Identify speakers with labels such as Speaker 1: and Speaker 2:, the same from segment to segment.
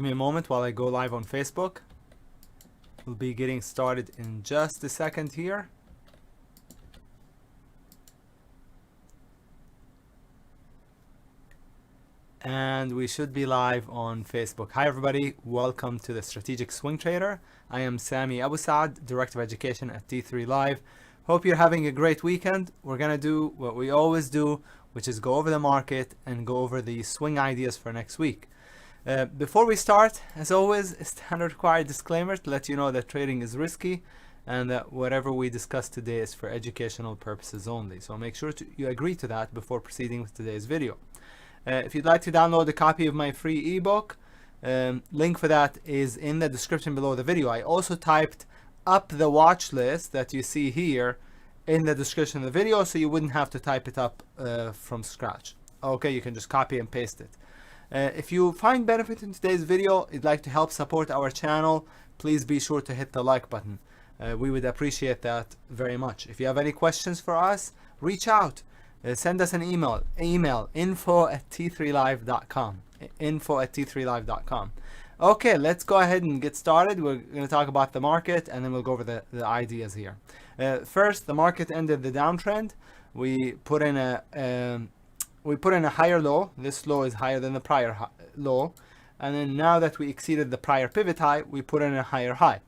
Speaker 1: me a moment while I go live on Facebook. We'll be getting started in just a second here. And we should be live on Facebook. Hi everybody, welcome to the Strategic Swing Trader. I am Sami Abu Saad, Director of Education at T3 Live. Hope you're having a great weekend. We're gonna do what we always do, which is go over the market and go over the swing ideas for next week. Before we start, as always, a standard required disclaimer to let you know that trading is risky and that whatever we discuss today is for educational purposes only. So make sure you agree to that before proceeding with today's video. If you'd like to download a copy of my free ebook, link for that is in the description below the video. I also typed up the watch list that you see here in the description of the video, so you wouldn't have to type it up from scratch. Okay, you can just copy and paste it. If you find benefit in today's video, you'd like to help support our channel, please be sure to hit the like button. We would appreciate that very much. If you have any questions for us, reach out. Send us an email info@t3live.com. info@t3live.com. Okay, let's go ahead and get started. We're going to talk about the market and then we'll go over the ideas here. First, the market ended the downtrend. We put in a higher low. This low is higher than the prior low, and then now that we exceeded the prior pivot high, we put in a higher high.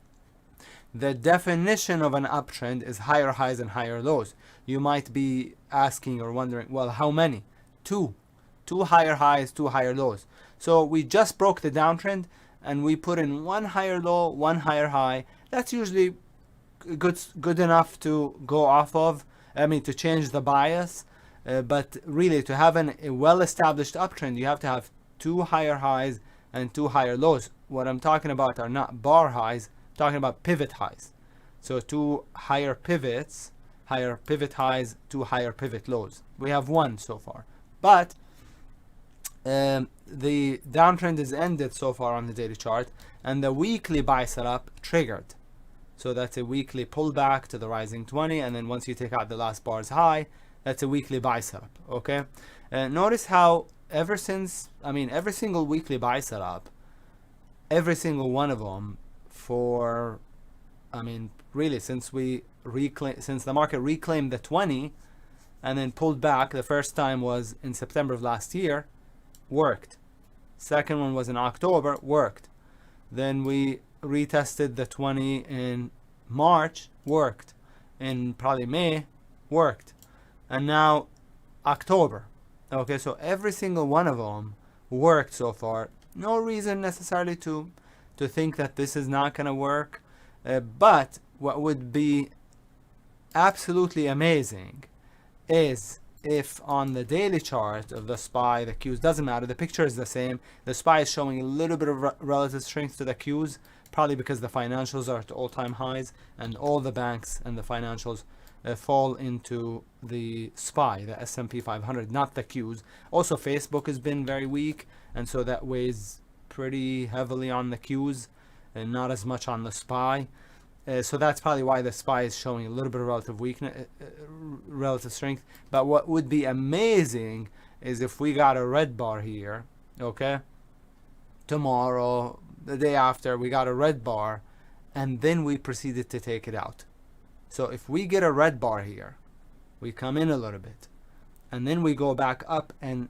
Speaker 1: The definition of an uptrend is higher highs and higher lows. You might be asking or wondering, well, how many? Two higher highs, two higher lows. So we just broke the downtrend and we put in one higher low, one higher high. That's usually good enough to go off of, to change the bias. But really, to have a well-established uptrend, you have to have two higher highs and two higher lows. What I'm talking about are not bar highs, I'm talking about pivot highs. So two higher pivots, higher pivot highs, two higher pivot lows. We have one so far. But the downtrend is ended so far on the daily chart, and the weekly buy setup triggered. So that's a weekly pullback to the rising 20, and then once you take out the last bar's high, that's a weekly buy setup. Okay, notice how every single weekly buy setup, every single one of them really since the market reclaimed the 20 and then pulled back. The first time was in September of last year, worked. Second one was in October, worked. Then we retested the 20 in March, worked. In probably May, worked. And now October. Okay, so every single one of them worked so far. No reason necessarily to think that this is not going to work. But what would be absolutely amazing is if on the daily chart of the SPY, the Qs, doesn't matter, the picture is the same. The SPY is showing a little bit of relative strength to the Qs, probably because the financials are at all-time highs and all the banks and the financials fall into the SPY, the S&P 500, not the Qs. Also, Facebook has been very weak, and so that weighs pretty heavily on the Qs and not as much on the SPY. So that's probably why the SPY is showing a little bit of relative weakness, relative strength. But what would be amazing is if we got a red bar here, okay? Tomorrow, the day after, we got a red bar, and then we proceeded to take it out. So if we get a red bar here, we come in a little bit, and then we go back up and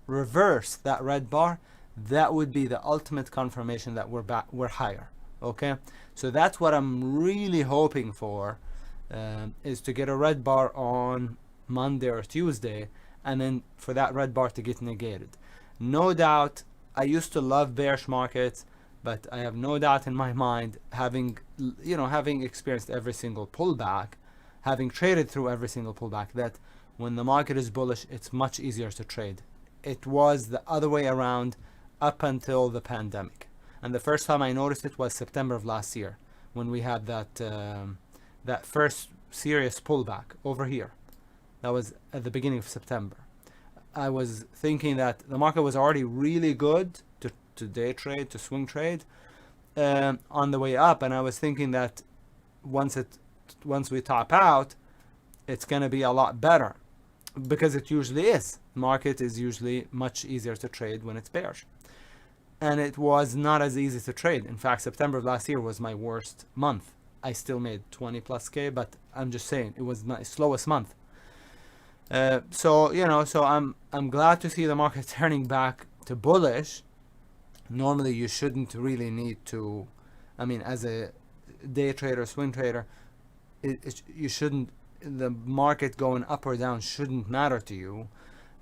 Speaker 1: reverse that red bar, that would be the ultimate confirmation that we're higher. Okay, so that's what I'm really hoping for, is to get a red bar on Monday or Tuesday, and then for that red bar to get negated. No doubt, I used to love bearish markets, but I have no doubt in my mind, having experienced every single pullback, having traded through every single pullback, that when the market is bullish, it's much easier to trade. It was the other way around up until the pandemic. And the first time I noticed it was September of last year, when we had that first serious pullback over here. That was at the beginning of September. I was thinking that the market was already really good to day trade, to swing trade, on the way up, and I was thinking that once we top out, it's going to be a lot better, because it usually is. Market is usually much easier to trade when it's bearish. and it was not as easy to trade. In fact, September of last year was my worst month. I still made 20 plus K, but I'm just saying it was my slowest month. So you know, so I'm glad to see the market turning back to bullish. Normally you shouldn't really need to, I mean, as a day trader, swing trader, you shouldn't, the market going up or down shouldn't matter to you.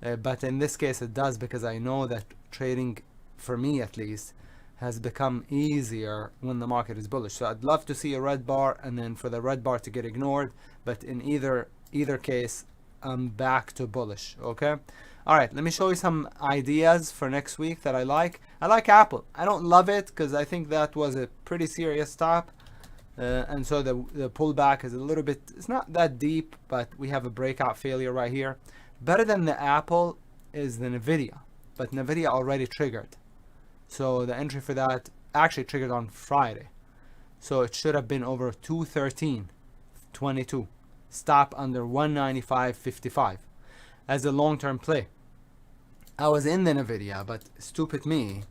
Speaker 1: But in this case it does, because I know that trading, for me at least, has become easier when the market is bullish. So I'd love to see a red bar and then for the red bar to get ignored, but in either case I'm back to bullish. Okay, all right, let me show you some ideas for next week that I like. I like Apple. I don't love it because I think that was a pretty serious stop, and so the pullback is a little bit, it's not that deep, but we have a breakout failure right here. Better than the Apple is the NVDA, but NVDA already triggered. So the entry for that actually triggered on Friday. So it should have been over 213.22. Stop under 195.55 as a long-term play. I was in the NVIDIA, but stupid me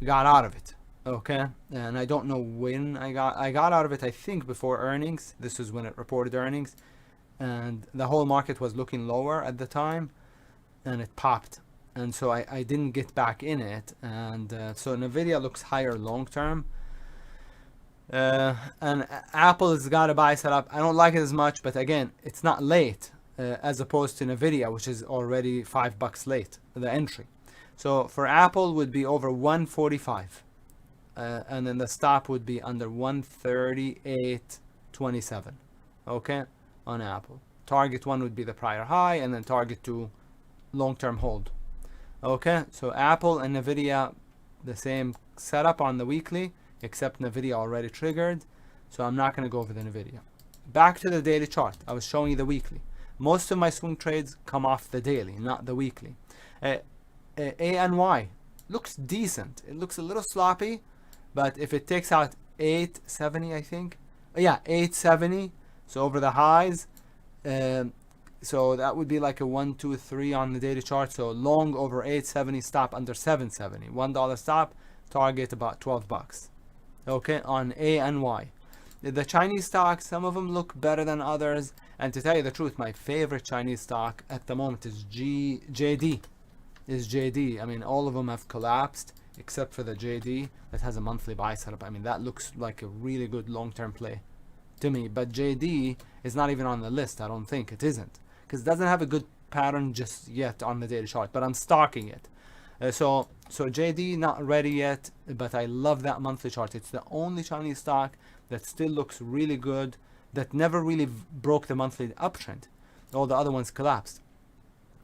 Speaker 1: got out of it. Okay, and I don't know when I got out of it. I think before earnings. This is when it reported earnings, and the whole market was looking lower at the time, and it popped. And so I didn't get back in it, and so NVIDIA looks higher long term. And Apple has got a buy set up. I don't like it as much, but again, it's not late as opposed to NVIDIA, which is already $5 late, the entry. So for Apple would be over 145, and then the stop would be under 138.27. Okay, on Apple. Target 1 would be the prior high, and then target 2, long-term hold. Okay, so Apple and NVIDIA, the same setup on the weekly, except NVIDIA already triggered, so I'm not going to go over the NVIDIA. Back to the daily chart. I was showing you the weekly. Most of my swing trades come off the daily, not the weekly. ANY looks decent. It looks a little sloppy, but if it takes out 870, I think, yeah, 870, so over the highs, so that would be like a 1, 2, 3 on the daily chart. So long over 870, stop under 770. $1 stop, target about $12. Okay, on ANY. The Chinese stocks, some of them look better than others. And to tell you the truth, my favorite Chinese stock at the moment is JD. I mean, all of them have collapsed except for the JD that has a monthly buy setup. I mean, that looks like a really good long-term play to me. But JD is not even on the list. I don't think it isn't, because it doesn't have a good pattern just yet on the daily chart, but I'm stalking it. So JD not ready yet, but I love that monthly chart. It's the only Chinese stock that still looks really good, that never really broke the monthly uptrend. All the other ones collapsed.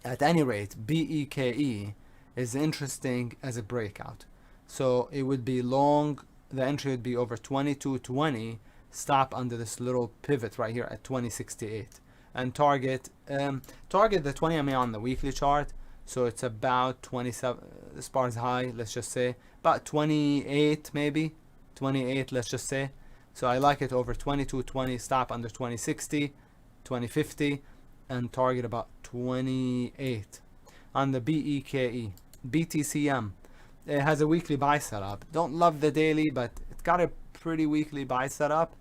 Speaker 1: At any rate, BEKE is interesting as a breakout. So it would be long, the entry would be over 22.20, stop under this little pivot right here at 20.68. And target the 20 MA on the weekly chart. So it's about 27, as far as high, let's just say, about 28 maybe, 28, let's just say. So I like it over 22.20, stop under 20.60, 20.50, and target about 28. On the BEKE, BTCM, it has a weekly buy setup. Don't love the daily, but it's got a pretty weekly buy setup.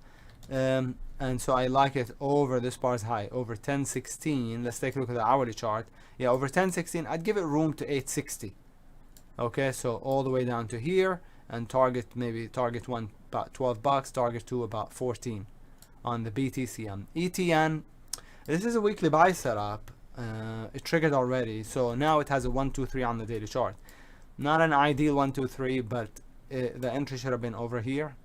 Speaker 1: And so I like it over this bar's high, over 10.16. Let's take a look at the hourly chart. Yeah, over 10.16, I'd give it room to 8.60. Okay, so all the way down to here, and target 1 about $12, target 2 about 14 on the BTCM. ETN, this is a weekly buy setup. It triggered already, so now it has a 1, 2, 3 on the daily chart. Not an ideal 1, 2, 3, but the entry should have been over here,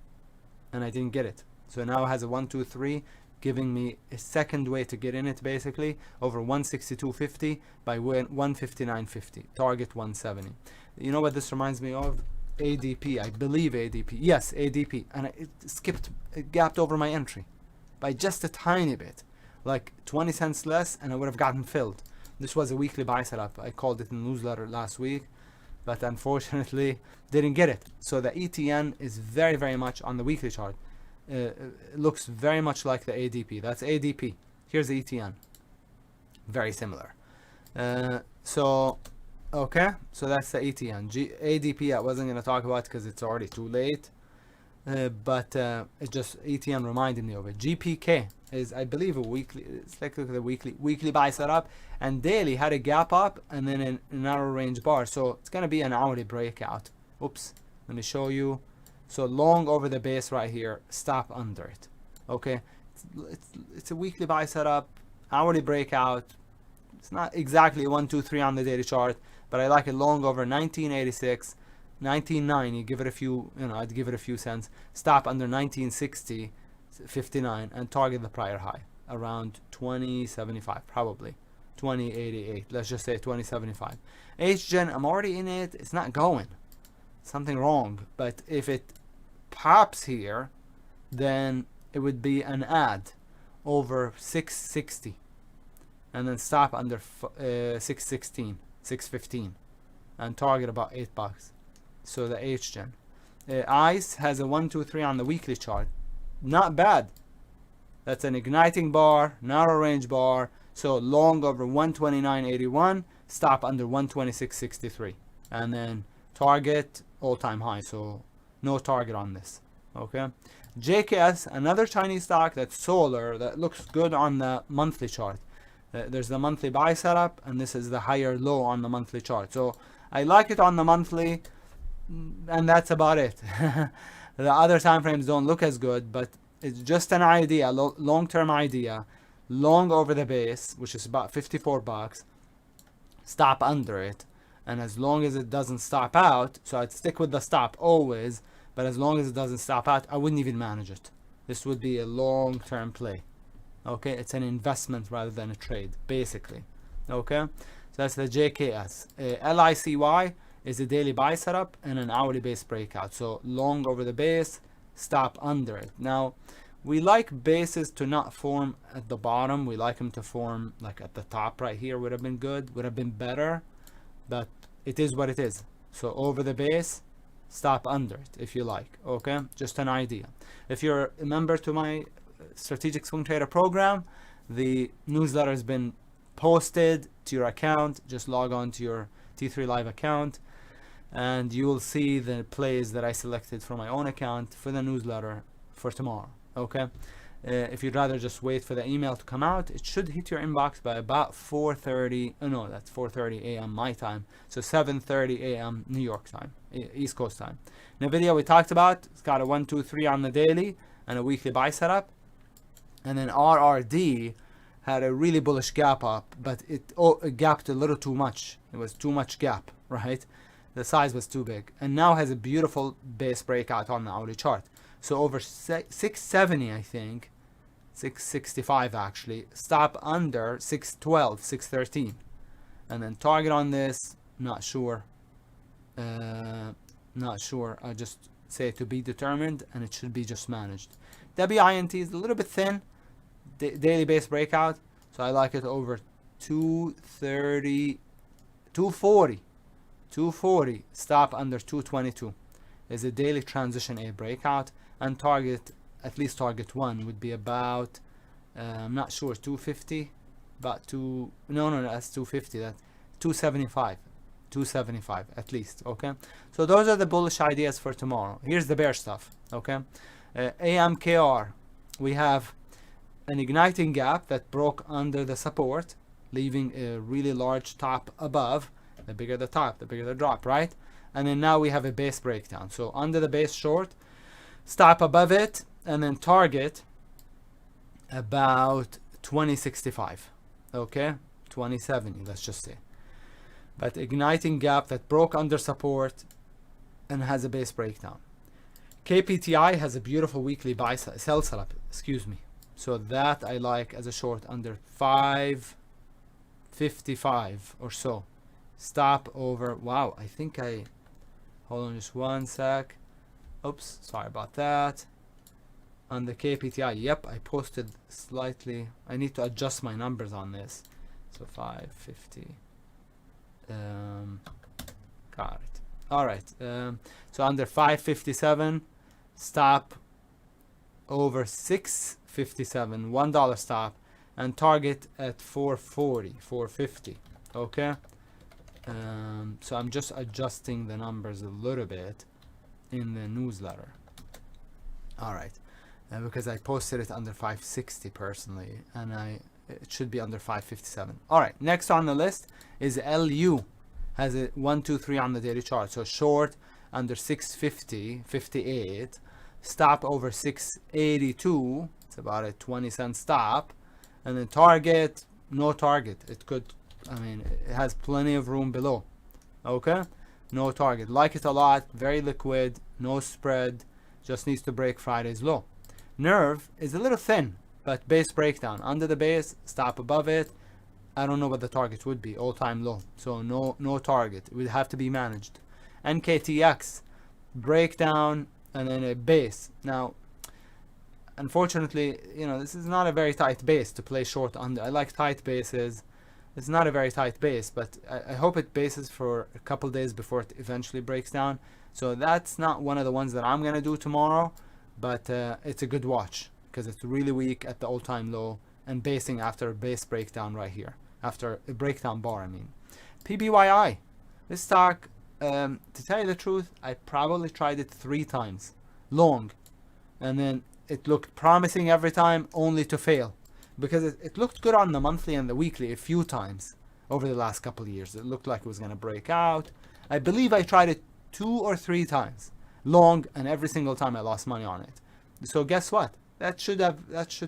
Speaker 1: and I didn't get it. So now it has a 1, 2, 3, giving me a second way to get in it, basically, over 162.50 by 159.50, target 170. You know what this reminds me of? ADP, I believe ADP. Yes, ADP. And it gapped over my entry by just a tiny bit, like 20 cents less, and I would have gotten filled. This was a weekly buy setup. I called it in the newsletter last week, but unfortunately didn't get it. So the ETN is very, very much on the weekly chart. It looks very much like the ADP. That's ADP. Here's the ETN. Very similar. So Okay, so that's the ETN. ADP I wasn't going to talk about because it's already too late. But it's just ETN reminded me of it. GPK is, I believe, a weekly. It's like the weekly buy setup, and daily had a gap up and then a narrow range bar. So it's gonna be an hourly breakout. Oops, let me show you. So long over the base right here, stop under it. Okay, it's a weekly buy setup, hourly breakout. It's not exactly 1, 2, 3 on the daily chart, but I like it long over 1986. 1990, give it a few, I'd give it a few cents. Stop under 1960, 59, and target the prior high around 2075, probably 2088. Let's just say 2075. HGEN, I'm already in it. It's not going. Something wrong. But if it pops here, then it would be an add over 660, and then stop under 616, 615, and target about $8. So the HGEN. ICE has a 1, 2, 3 on the weekly chart. Not bad. That's an igniting bar, narrow range bar. So long over 129.81, stop under 126.63, and then target all-time high. So no target on this. Okay. JKS, another Chinese stock that's solar, that looks good on the monthly chart. There's the monthly buy setup, and this is the higher low on the monthly chart. So I like it on the monthly, and that's about it. The other time frames don't look as good, but it's just an idea, long-term idea. Long over the base, which is about $54, stop under it, and as long as it doesn't stop out, so I'd stick with the stop always, but as long as it doesn't stop out, I wouldn't even manage it. This would be a long-term play. Okay, it's an investment rather than a trade, basically. Okay, so that's the JKS. LICY is a daily buy setup and an hourly base breakout. So long over the base, stop under it. Now, we like bases to not form at the bottom. We like them to form like at the top right here. Would have been good, would have been better, but it is what it is. So over the base, stop under it if you like. Okay, just an idea. If you're a member to my strategic swing trader program, the newsletter has been posted to your account. Just log on to your T3 Live account, and you will see the plays that I selected for my own account for the newsletter for tomorrow. Okay, if you'd rather just wait for the email to come out, it should hit your inbox by about 4:30. Oh no, that's 4:30 a.m. my time, so 7:30 a.m. New York time, East Coast time. NVDA we talked about. It's got a 1, 2, 3 on the daily and a weekly buy setup, and then RRD had a really bullish gap up, but it gapped a little too much. It was too much gap, right? The size was too big, and now has a beautiful base breakout on the hourly chart. So over 670, I think, 665 actually, stop under 612, 613, and then target on this, not sure. Not sure. I just say to be determined, and it should be just managed. WINT is a little bit thin, daily base breakout, so I like it over 230, 240, stop under 222. Is a daily transition A breakout, and target, at least target one, would be about, I'm not sure, 250, about no, that's 250, that's 275 at least. Okay, so those are the bullish ideas for tomorrow. Here's the bear stuff. Okay, AMKR, we have an igniting gap that broke under the support, leaving a really large top above. The bigger the top, the bigger the drop, right? And then now we have a base breakdown. So under the base short, stop above it, and then target about 2065. Okay, 2070, let's just say. But igniting gap that broke under support and has a base breakdown. KPTI has a beautiful weekly buy sell setup, excuse me. So that I like as a short under 555 or so. Stop over, wow, I think hold on just one sec. Oops, sorry about that. On the KPTI, yep, I posted slightly. I need to adjust my numbers on this. So 550. Got it. All right. So under 557, stop over 657, $1 stop, and target at 440, 450. Okay. So I'm just adjusting the numbers a little bit in the newsletter. All right, because I posted it under 560 personally, and it should be under 557. All right, next on the list is LU. Has a 1, 2, 3 on the daily chart. So short under 650, 58, stop over 682. It's about a 20-cent stop, and then target, no target. It could, I mean, it has plenty of room below. Okay, no target. Like it a lot, very liquid, no spread, just needs to break Friday's low. NERV is a little thin, but base breakdown under the base, stop above it. I don't know what the target would be, all-time low. So no target. It would have to be managed. NKTX, breakdown, and then a base. Now, unfortunately, you know, this is not a very tight base to play short under. I like tight bases. It's not a very tight base, but I hope it bases for a couple days before it eventually breaks down. So that's not one of the ones that I'm going to do tomorrow, but it's a good watch because it's really weak at the all-time low and basing after a base breakdown right here. After a breakdown bar, I mean. PBYI. This stock, to tell you the truth, I probably tried it 3 times. Long. And then it looked promising every time, only to fail. Because it looked good on the monthly and the weekly a few times over the last couple of years. It looked like it was going to break out. I believe I tried it 2 or 3 times. Long, and every single time I lost money on it. So guess what? That should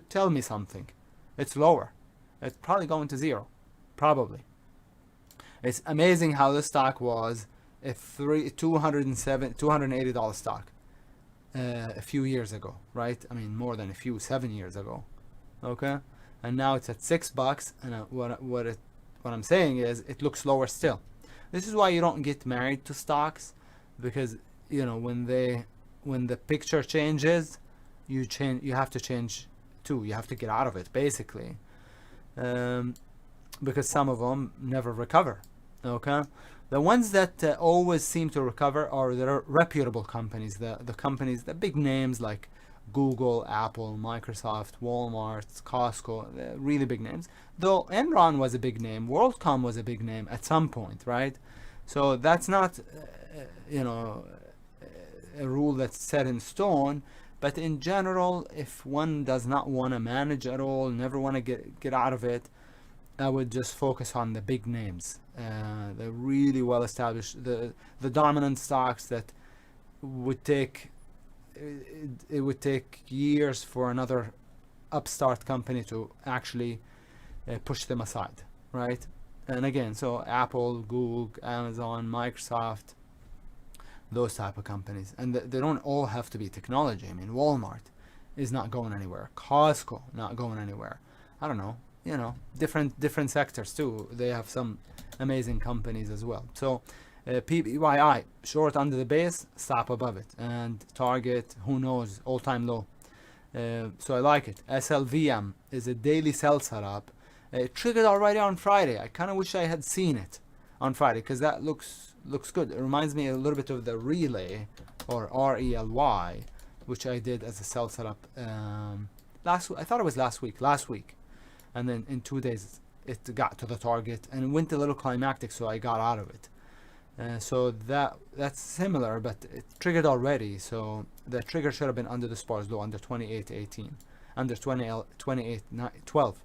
Speaker 1: tell me something. It's lower. It's probably going to 0. Probably. It's amazing how this stock was a $280 stock a few years ago, right? I mean, more than a few, 7 years ago. Okay, and now it's at $6. And what I'm saying is, it looks lower still. This is why you don't get married to stocks, because you know when the picture changes, you have to change too. You have to get out of it, basically. Because some of them never recover. Okay, the ones that always seem to recover are the reputable companies, the companies, the big names like Google, Apple, Microsoft, Walmart, Costco, really big names. Though Enron was a big name, WorldCom was a big name at some point, right? So that's not you know, a rule that's set in stone. But in general, if one does not want to manage at all, never want to get out of it, I would just focus on the big names, the really well established, the dominant stocks that would take it would take years for another upstart company to actually push them aside, right? And again, so Apple, Google, Amazon, Microsoft, those type of companies, and they don't all have to be technology. I mean, Walmart is not going anywhere. Costco not going anywhere. I don't know. You know, different sectors too. They have some amazing companies as well. So PBYI, short under the base, stop above it, and target, who knows, all-time low. So I like it. SLVM is a daily sell setup. It triggered already on Friday. I kind of wish I had seen it on Friday, because that looks good. It reminds me a little bit of the Relay, or RELY, which I did as a sell setup I thought it was last week. And then in 2 days it got to the target and it went a little climactic, so I got out of it. So that's similar, but it triggered already, so the trigger should have been under the SPARS low, under 28.18, under 28.12.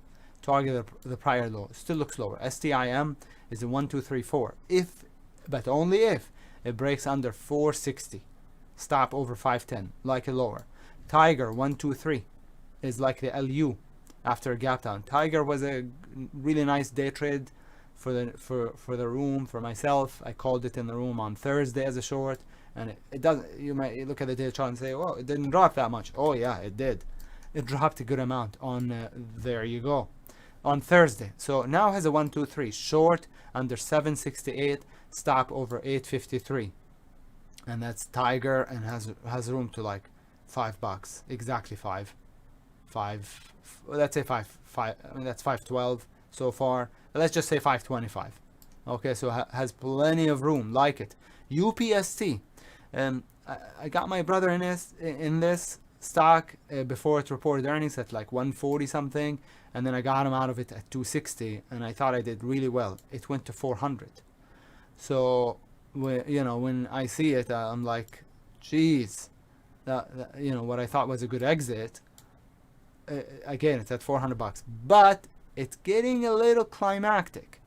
Speaker 1: Target the prior low. Still looks lower. STIM is a 1, 2, 3, 4. If, but only if, it breaks under 460. Stop over 510, like a lower. TIGR 1, 2, 3 is like the LU after a gap down. TIGR was a really nice day trade for the room, for myself. I called it in the room on Thursday as a short, and it doesn't. You might look at the day chart and say, "Oh, it didn't drop that much." Oh yeah, it did. It dropped a good amount on. There you go. On Thursday. So now has a 1, 2, 3 short under 768, stop over 853, and that's TIGR, and has room to like $5, exactly five. Let's say five. I mean, that's 512 so far. Let's just say 525. Okay, so has plenty of room. Like it. UPST. I got my brother in this stock before it reported earnings at like 140 something, and then I got him out of it at 260, and I thought I did really well. It went to 400. So when I see it, I'm like, geez, that what I thought was a good exit, again, it's at 400 bucks, but it's getting a little climactic.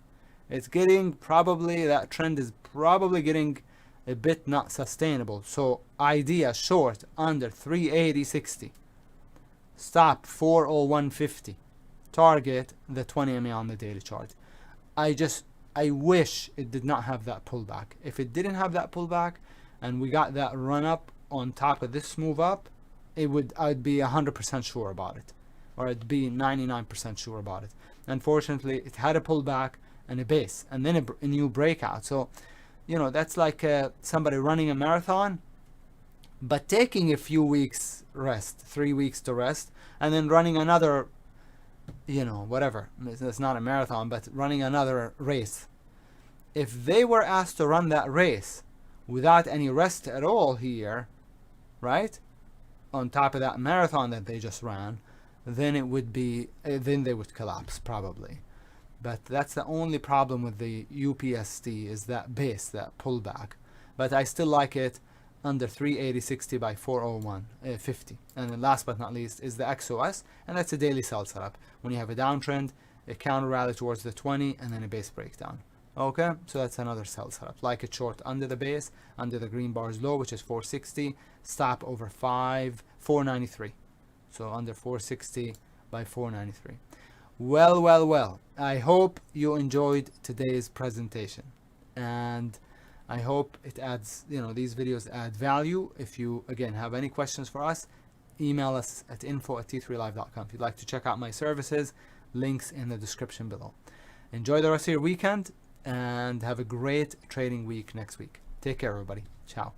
Speaker 1: It's getting, probably that trend is probably getting a bit not sustainable. So idea short under 380.60, stop 401.50, target the 20 MA on the daily chart. I wish it did not have that pullback. If it didn't have that pullback and we got that run up on top of this move up, I'd be 100% sure about it, or I'd be 99% sure about it. Unfortunately, it had a pullback and a base, and then a new breakout. So, that's like somebody running a marathon, but taking a few weeks rest, 3 weeks to rest, and then running another, whatever. It's not a marathon, but running another race. If they were asked to run that race without any rest at all here, right, on top of that marathon that they just ran, then it would be, then they would collapse probably. But that's the only problem with the UPST, is that base, that pullback. But I still like it under 380.60 by 401.50. And then last but not least is the XOS, and that's a daily sell setup. When you have a downtrend, a counter rally towards the 20, and then a base breakdown. Okay, so that's another sell setup. Like it short under the base, under the green bar's low, which is 460, stop over 493. So under 460 by 493. Well, I hope you enjoyed today's presentation, and I hope it adds, these videos add value. If you, again, have any questions for us, email us at info@t3live.com. If you'd like to check out my services, links in the description below. Enjoy the rest of your weekend, and have a great trading week next week. Take care, everybody. Ciao.